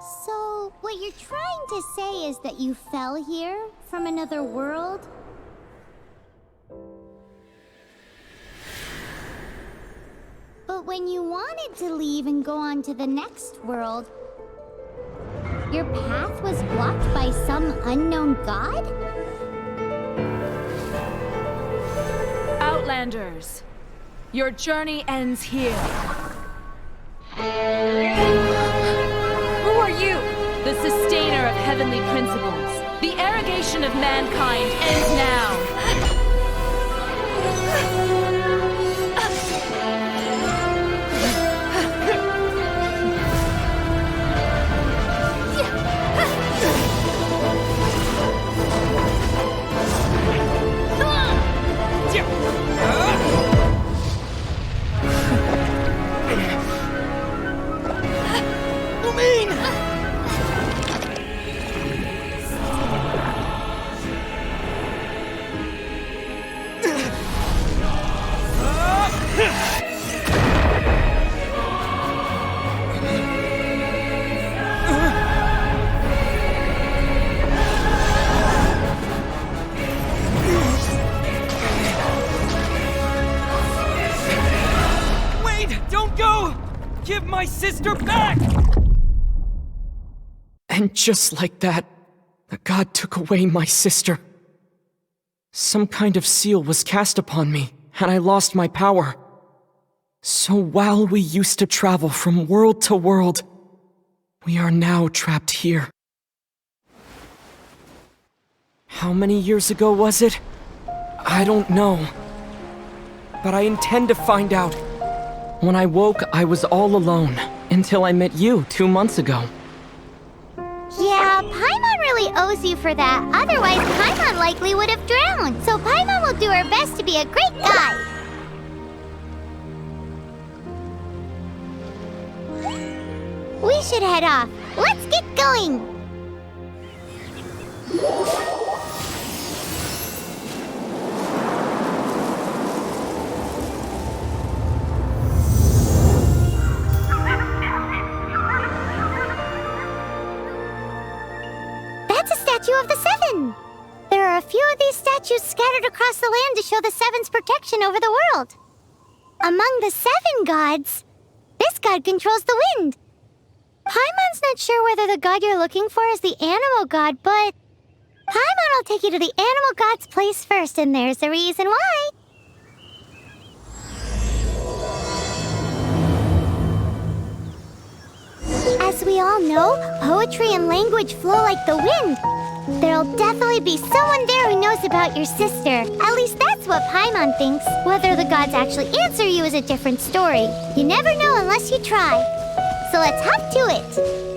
So, what you're trying to say is that you fell here from another world? But when you wanted to leave and go on to the next world, your path was blocked by some unknown god? Outlanders, your journey ends here. Who are you? The sustainer of heavenly principles. The arrogation of mankind ends now. Give my sister back! And just like that, the god took away my sister. Some kind of seal was cast upon me, and I lost my power. So while we used to travel from world to world, we are now trapped here. How many years ago was it? I don't know. But I intend to find out. When I woke, I was all alone, until I met you 2 months ago. Yeah, Paimon really owes you for that. Otherwise, Paimon likely would have drowned. So Paimon will do her best to be a great guide. We should head off. Let's get going! Of the Seven. There are a few of these statues scattered across the land to show the Seven's protection over the world. Among the 7 gods, this god controls the wind. Paimon's not sure whether the god you're looking for is the animal god, but Paimon will take you to the animal god's place first, and there's the reason why. As we all know, poetry and language flow like the wind. There'll definitely be someone there who knows about your sister. At least that's what Paimon thinks. Whether the gods actually answer you is a different story. You never know unless you try. So let's hop to it.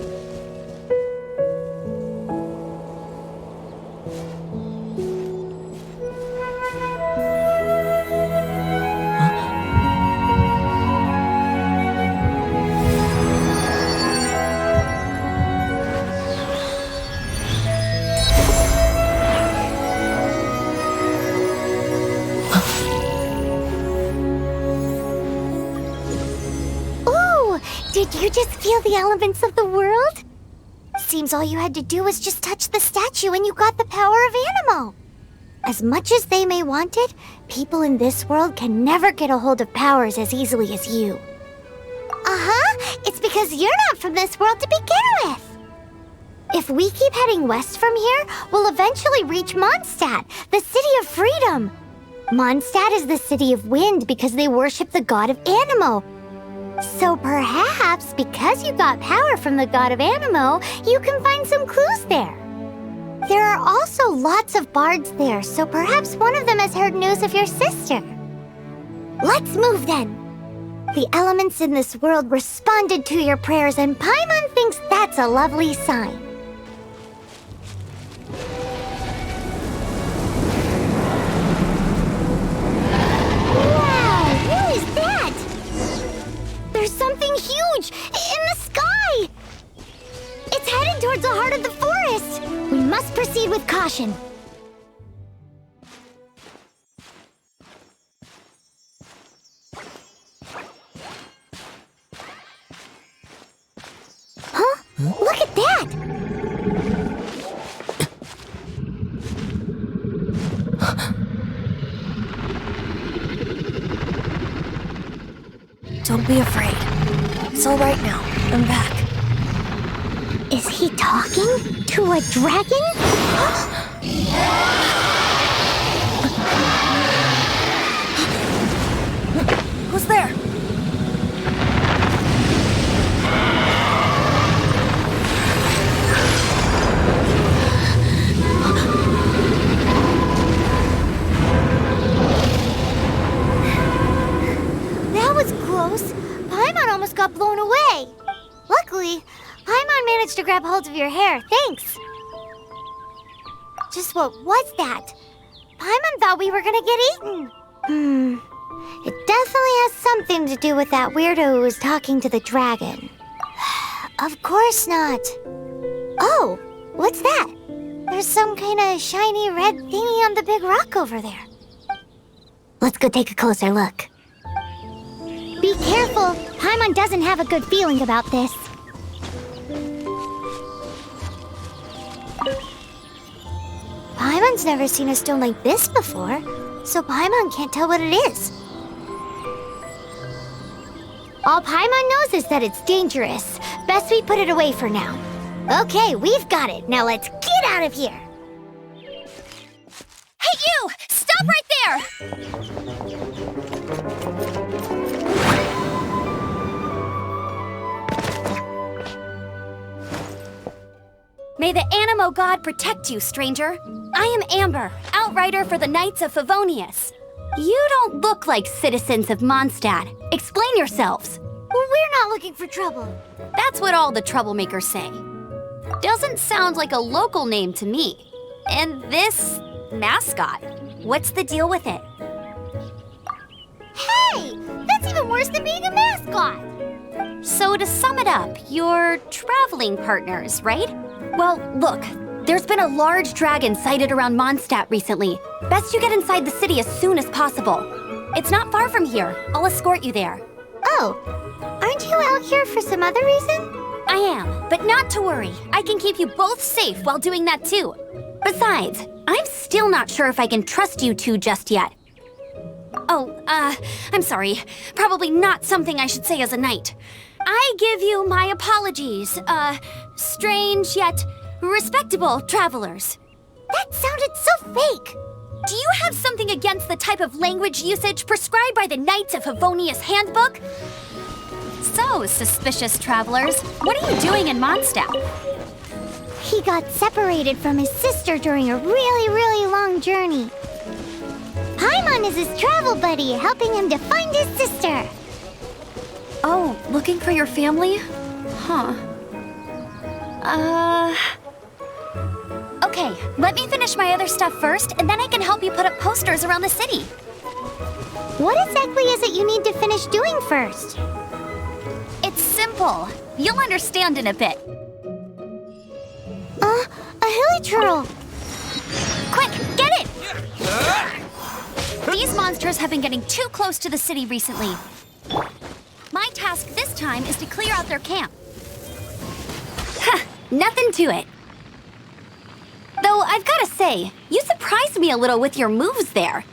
Did you just feel the elements of the world? Seems all you had to do was just touch the statue and you got the power of Animo. As much as they may want it, people in this world can never get a hold of powers as easily as you. Uh-huh, it's because you're not from this world to begin with. If we keep heading west from here, we'll eventually reach Mondstadt, the city of freedom. Mondstadt is the city of wind because they worship the god of Animo. So perhaps, because you got power from the god of Animo, you can find some clues there. There are also lots of bards there, so perhaps one of them has heard news of your sister. Let's move then. The elements in this world responded to your prayers, and Paimon thinks that's a lovely sign. Wow, who is that? There's something huge in the sky! It's headed towards the heart of the forest! We must proceed with caution. Huh? Look at that! Don't be afraid. It's all right now. I'm back. Is he talking to a dragon? Who's there? That was close. Paimon almost got blown away. Luckily, Paimon managed to grab hold of your hair. Thanks. Just what was that? Paimon thought we were gonna get eaten. It definitely has something to do with that weirdo who was talking to the dragon. Of course not. Oh, what's that? There's some kind of shiny red thingy on the big rock over there. Let's go take a closer look. Be careful. Paimon doesn't have a good feeling about this. Paimon's never seen a stone like this before, so Paimon can't tell what it is. All Paimon knows is that it's dangerous. Best we put it away for now. Okay, we've got it. Now let's get out of here. Hey, you! Stop right there! May the Animo God protect you, stranger. I am Amber, outrider for the Knights of Favonius. You don't look like citizens of Mondstadt. Explain yourselves. We're not looking for trouble. That's what all the troublemakers say. Doesn't sound like a local name to me. And this mascot, what's the deal with it? Hey, that's even worse than being a mascot. So to sum it up, you're traveling partners, right? Well, look, there's been a large dragon sighted around Mondstadt recently. Best you get inside the city as soon as possible. It's not far from here. I'll escort you there. Oh, aren't you out here for some other reason? I am, but not to worry. I can keep you both safe while doing that too. Besides, I'm still not sure if I can trust you two just yet. Oh, I'm sorry. Probably not something I should say as a knight. I give you my apologies, strange yet respectable travelers. That sounded so fake. Do you have something against the type of language usage prescribed by the Knights of Favonius handbook? So, suspicious travelers, what are you doing in Mondstadt? He got separated from his sister during a really long journey. Paimon is his travel buddy, helping him to find his sister. Oh, looking for your family? Huh. Okay, let me finish my other stuff first, and then I can help you put up posters around the city. What exactly is it you need to finish doing first? It's simple. You'll understand in a bit. A hilichurl. Quick, get it! These monsters have been getting too close to the city recently. My task this time is to clear out their camp. Huh, nothing to it. Though I've gotta say, you surprised me a little with your moves there.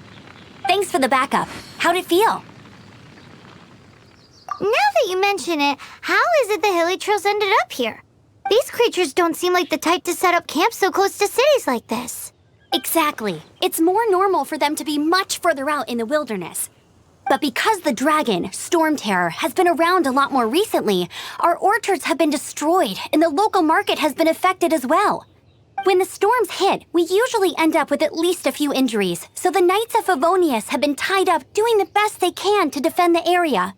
Thanks for the backup. How'd it feel? Now that you mention it, how is it the hilichurls ended up here? These creatures don't seem like the type to set up camp so close to cities like this. Exactly. It's more normal for them to be much further out in the wilderness. But because the dragon, Storm Terror, has been around a lot more recently, our orchards have been destroyed and the local market has been affected as well. When the storms hit, we usually end up with at least a few injuries, so the Knights of Favonius have been tied up doing the best they can to defend the area.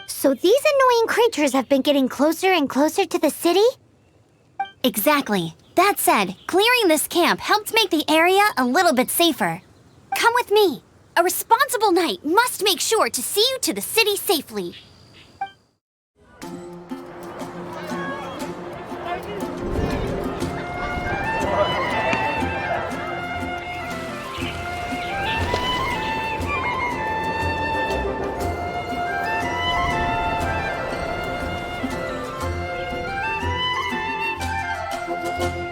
So these annoying creatures have been getting closer and closer to the city? Exactly. That said, clearing this camp helped make the area a little bit safer. Come with me. A responsible knight must make sure to see you to the city safely.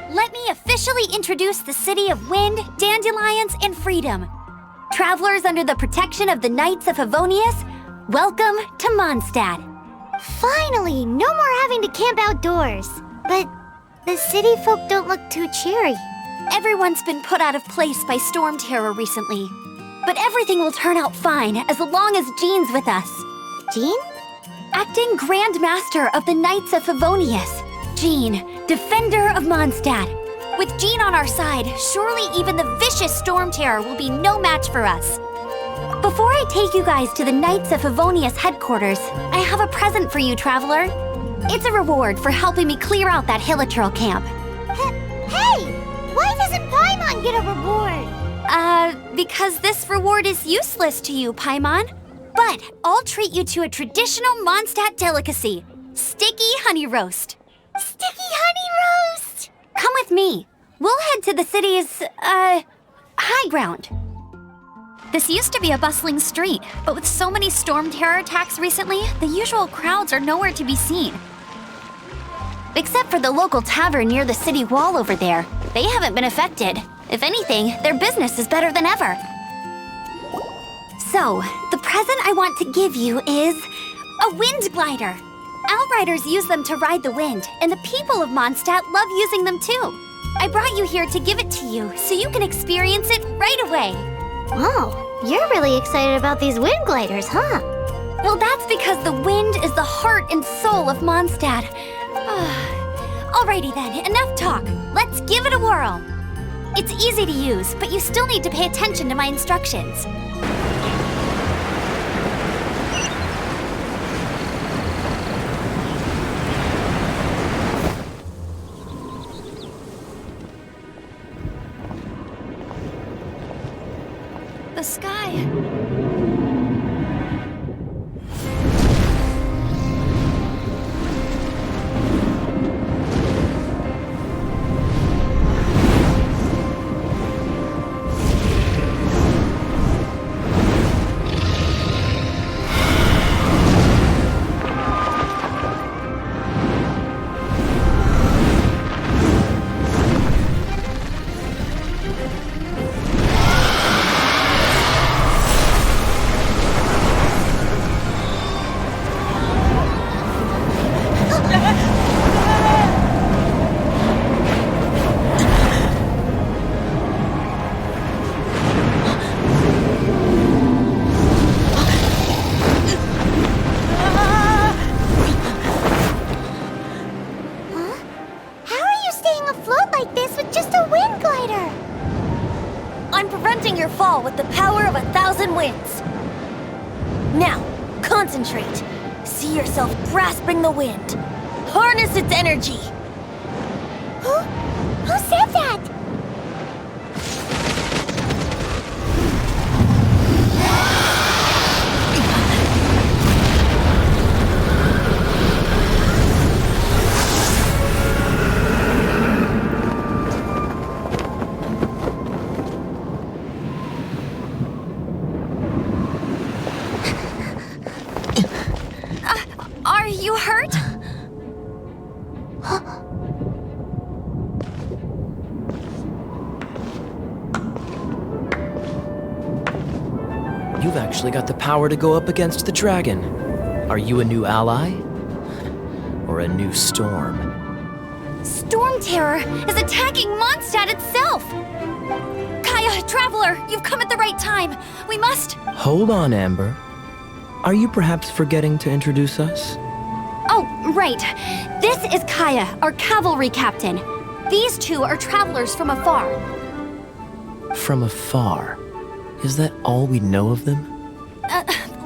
Let me officially introduce the city of wind, dandelions, and freedom. Travelers under the protection of the Knights of Favonius, Welcome to Mondstadt. Finally, no more having to camp outdoors. But the city folk don't look too cheery. Everyone's been put out of place by storm terror recently. But everything will turn out fine as long as Jean's with us. Jean? Acting Grand Master of the Knights of Favonius. Jean, Defender of Mondstadt. With Jean on our side, surely even the vicious storm terror will be no match for us. Before I take you guys to the Knights of Favonius headquarters, I have a present for you, Traveler. It's a reward for helping me clear out that Hiliturl camp. Hey! Why doesn't Paimon get a reward? Because this reward is useless to you, Paimon. But I'll treat you to a traditional Mondstadt delicacy, sticky honey roast. Sticky honey roast! Come with me. We'll head to the city's, high ground. This used to be a bustling street, but with so many storm terror attacks recently, the usual crowds are nowhere to be seen. Except for the local tavern near the city wall over there. They haven't been affected. If anything, their business is better than ever. So, the present I want to give you is a wind glider. Outriders use them to ride the wind, and the people of Mondstadt love using them too. I brought you here to give it to you, so you can experience it right away. Oh, you're really excited about these wind gliders, huh? Well, that's because the wind is the heart and soul of Mondstadt. Alrighty then, enough talk. Let's give it a whirl. It's easy to use, but you still need to pay attention to my instructions. The sky. With the power of 1,000 winds. Now, concentrate. See yourself grasping the wind. Harness its energy. Who said that? Are you hurt? You've actually got the power to go up against the dragon. Are you a new ally? Or a new storm? Storm Terror is attacking Mondstadt itself! Kaya, Traveler, you've come at the right time. We must... Hold on, Amber. Are you perhaps forgetting to introduce us? Oh, right. This is Kaya, our cavalry captain. These two are travelers from afar. From afar? Is that all we know of them?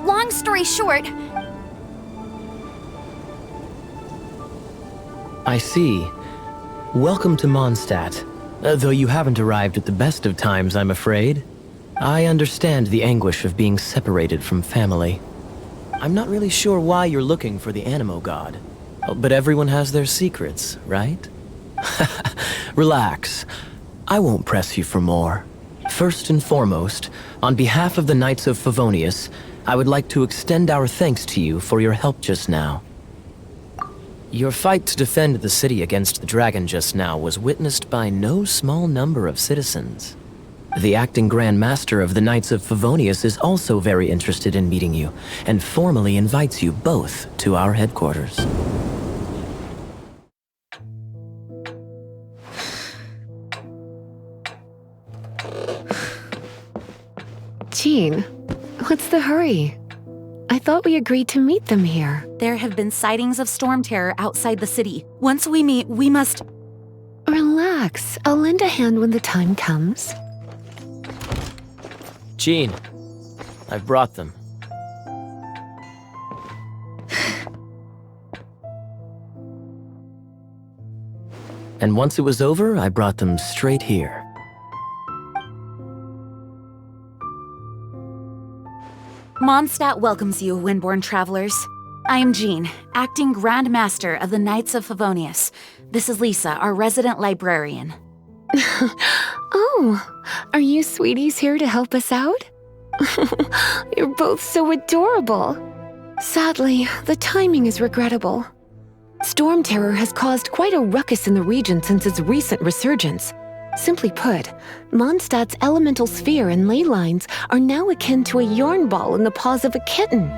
Long story short... I see. Welcome to Mondstadt. Though you haven't arrived at the best of times, I'm afraid. I understand the anguish of being separated from family. I'm not really sure why you're looking for the Animo God. But everyone has their secrets, right? Relax. I won't press you for more. First and foremost, on behalf of the Knights of Favonius, I would like to extend our thanks to you for your help just now. Your fight to defend the city against the dragon just now was witnessed by no small number of citizens. The acting Grand Master of the Knights of Favonius is also very interested in meeting you, and formally invites you both to our headquarters. Jean, what's the hurry? I thought we agreed to meet them here. There have been sightings of storm terror outside the city. Once we meet, we must... Relax. I'll lend a hand when the time comes. Jean, I've brought them. And once it was over, I brought them straight here. Mondstadt welcomes you, Windborn travelers. I am Jean, acting Grand Master of the Knights of Favonius. This is Lisa, our resident librarian. Oh, are you sweeties here to help us out? You're both so adorable. Sadly, the timing is regrettable. Storm terror has caused quite a ruckus in the region since its recent resurgence. Simply put, Mondstadt's elemental sphere and ley lines are now akin to a yarn ball in the paws of a kitten.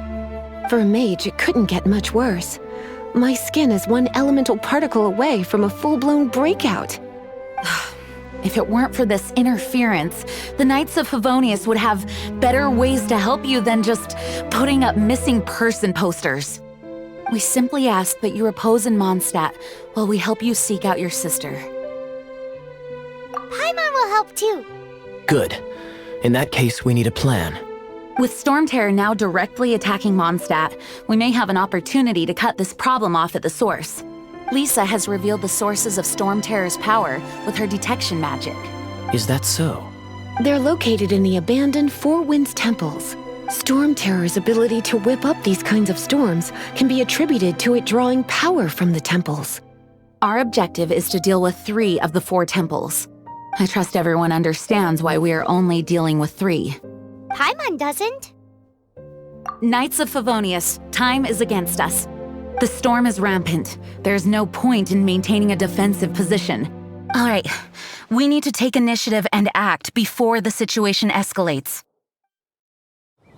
For a mage, it couldn't get much worse. My skin is one elemental particle away from a full-blown breakout. If it weren't for this interference, the Knights of Favonius would have better ways to help you than just putting up missing person posters. We simply ask that you repose in Mondstadt while we help you seek out your sister. Paimon will help too. Good. In that case, we need a plan. With storm terror now directly attacking Mondstadt, we may have an opportunity to cut this problem off at the source. Lisa has revealed the sources of storm terror's power with her detection magic. Is that so? They're located in the abandoned Four Winds temples. Storm terror's ability to whip up these kinds of storms can be attributed to it drawing power from the temples. Our objective is to deal with 3 of the 4 temples. I trust everyone understands why we are only dealing with 3. Paimon doesn't. Knights of Favonius, time is against us. The storm is rampant. There's no point in maintaining a defensive position. All right, we need to take initiative and act before the situation escalates.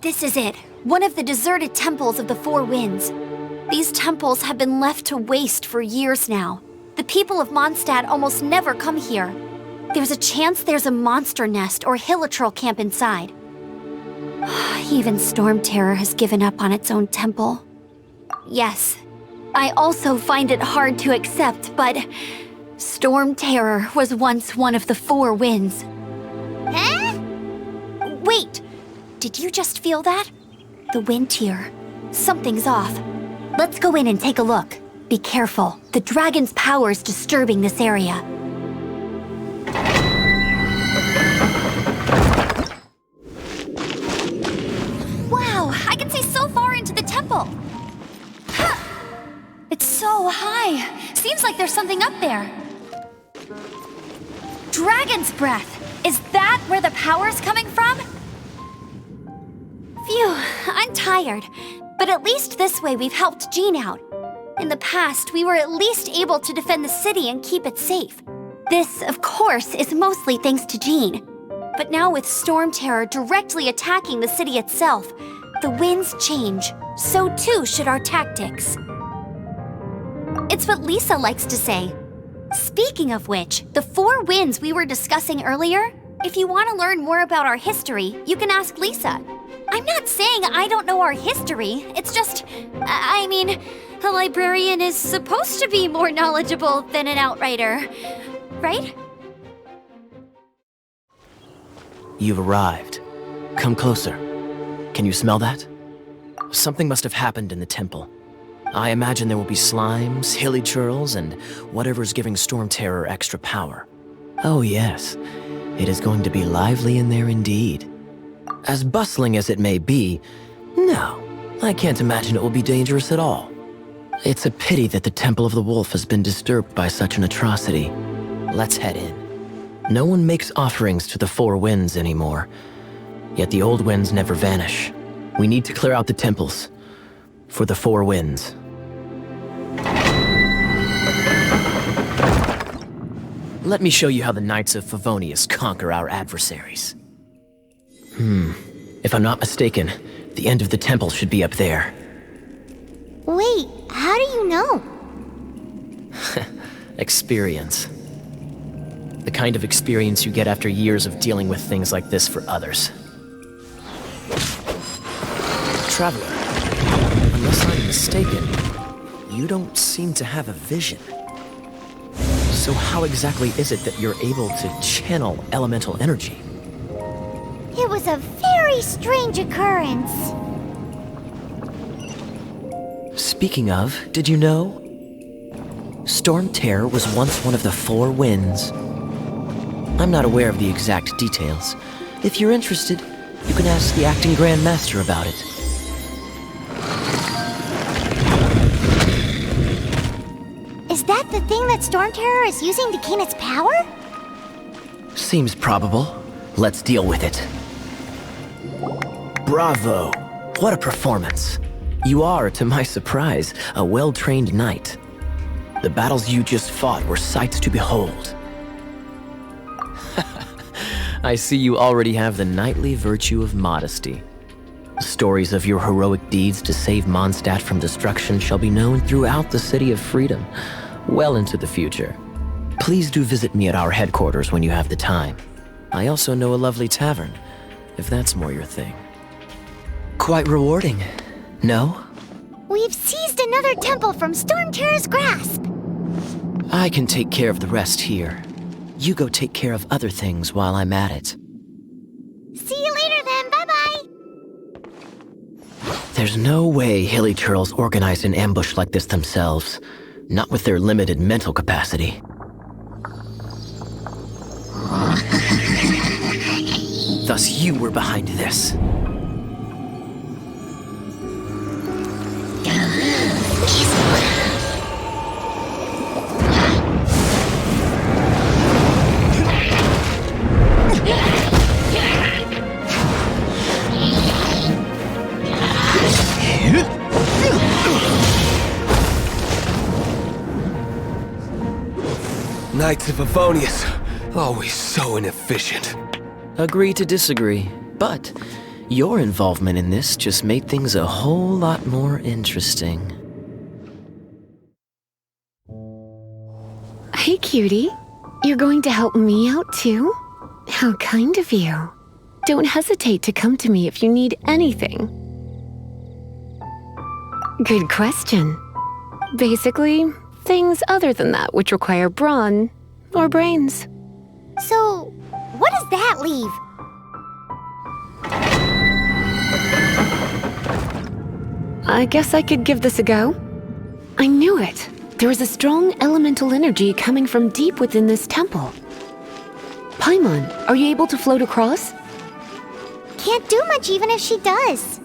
This is it, one of the deserted temples of the Four Winds. These temples have been left to waste for years now. The people of Mondstadt almost never come here. There's a chance there's a monster nest or hilichurl camp inside. Even Storm Terror has given up on its own temple. Yes, I also find it hard to accept, but Storm Terror was once one of the Four Winds. Huh? Wait, did you just feel that? The wind here. Something's off. Let's go in and take a look. Be careful. The dragon's power is disturbing this area. Wow, I can see so far into the temple. It's so high. Seems like there's something up there. Dragon's breath. Is that where the power's coming from? Phew, I'm tired. But at least this way we've helped Jean out. In the past, we were at least able to defend the city and keep it safe. This, of course, is mostly thanks to Jean. But now with Storm Terror directly attacking the city itself, the winds change. So too should our tactics. It's what Lisa likes to say. Speaking of which, the Four Winds we were discussing earlier, if you want to learn more about our history, you can ask Lisa. I'm not saying I don't know our history, it's just, I mean, a librarian is supposed to be more knowledgeable than an outrider, right? You've arrived. Come closer. Can you smell that? Something must have happened in the temple. I imagine there will be slimes, hilichurls, and whatever's giving Storm Terror extra power. Oh yes, it is going to be lively in there indeed. As bustling as it may be, no, I can't imagine it will be dangerous at all. It's a pity that the Temple of the Wolf has been disturbed by such an atrocity. Let's head in. No one makes offerings to the Four Winds anymore, yet the old winds never vanish. We need to clear out the temples for the Four Winds. Let me show you how the Knights of Favonius conquer our adversaries. If I'm not mistaken, the end of the temple should be up there. Wait, how do you know? Experience. The kind of experience you get after years of dealing with things like this for others. Traveler, unless I'm mistaken, you don't seem to have a vision. So how exactly is it that you're able to channel elemental energy? It was a very strange occurrence. Speaking of, did you know? Storm Terror was once one of the Four Winds. I'm not aware of the exact details. If you're interested, you can ask the acting Grand Master about it. Is that the thing that Storm Terror is using to gain its power? Seems probable. Let's deal with it. Bravo! What a performance. You are, to my surprise, a well-trained knight. The battles you just fought were sights to behold. I see you already have the knightly virtue of modesty. Stories of your heroic deeds to save Mondstadt from destruction shall be known throughout the City of Freedom, well into the future. Please do visit me at our headquarters when you have the time. I also know a lovely tavern, if that's more your thing. Quite rewarding, no? We've seized another temple from Storm Terror's grasp. I can take care of the rest here. You go take care of other things while I'm at it. See you later then, bye-bye. There's no way hilly turtles organized an ambush like this themselves, not with their limited mental capacity. Thus you were behind this. Knights of Favonius, always so inefficient. Agree to disagree, but your involvement in this just made things a whole lot more interesting. Hey, cutie. You're going to help me out, too? How kind of you. Don't hesitate to come to me if you need anything. Good question. Basically, things other than that which require brawn or brains. So, what does that leave? I guess I could give this a go. I knew it. There is a strong elemental energy coming from deep within this temple. Paimon, are you able to float across? Can't do much even if she does.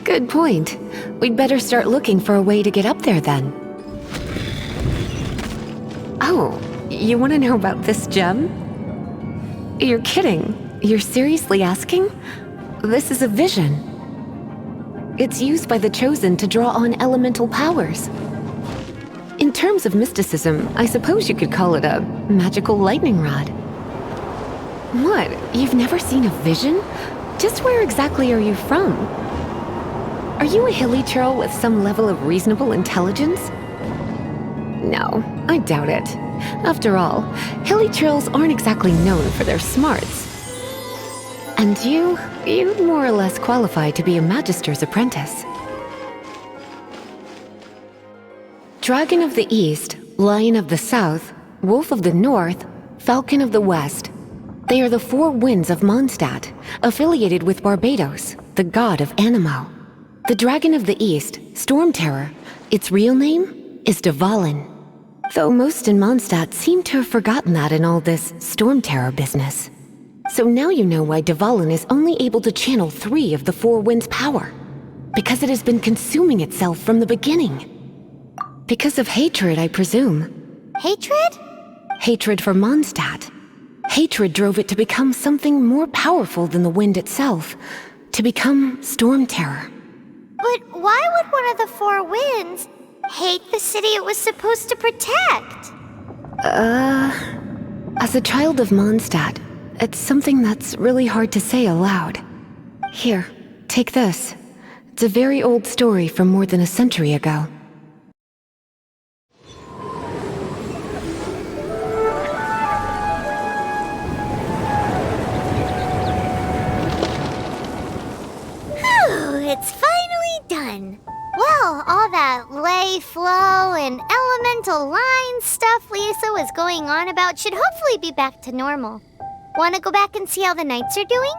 Good point. We'd better start looking for a way to get up there then. Oh, you want to know about this gem? You're kidding. You're seriously asking? This is a vision. It's used by the Chosen to draw on elemental powers. In terms of mysticism, I suppose you could call it a magical lightning rod. What? You've never seen a vision? Just where exactly are you from? Are you a hilly churl with some level of reasonable intelligence? No, I doubt it. After all, hilly churls aren't exactly known for their smarts. And you'd more or less qualify to be a magister's apprentice. Dragon of the East, Lion of the South, Wolf of the North, Falcon of the West. They are the four winds of Mondstadt, affiliated with Barbados, the god of Anemo. The Dragon of the East, Storm Terror, its real name is Dvalin. Though most in Mondstadt seem to have forgotten that in all this Storm Terror business. So now you know why Dvalin is only able to channel 3 of the four winds' power. Because it has been consuming itself from the beginning. Because of hatred, I presume. Hatred? Hatred for Mondstadt. Hatred drove it to become something more powerful than the wind itself. To become Storm Terror. But why would one of the four winds hate the city it was supposed to protect? As a child of Mondstadt, it's something that's really hard to say aloud. Here, take this. It's a very old story from more than a century ago. Phew, it's finally done. Well, all that lay, flow, and elemental line stuff Lisa was going on about should hopefully be back to normal. Want to go back and see how the knights are doing?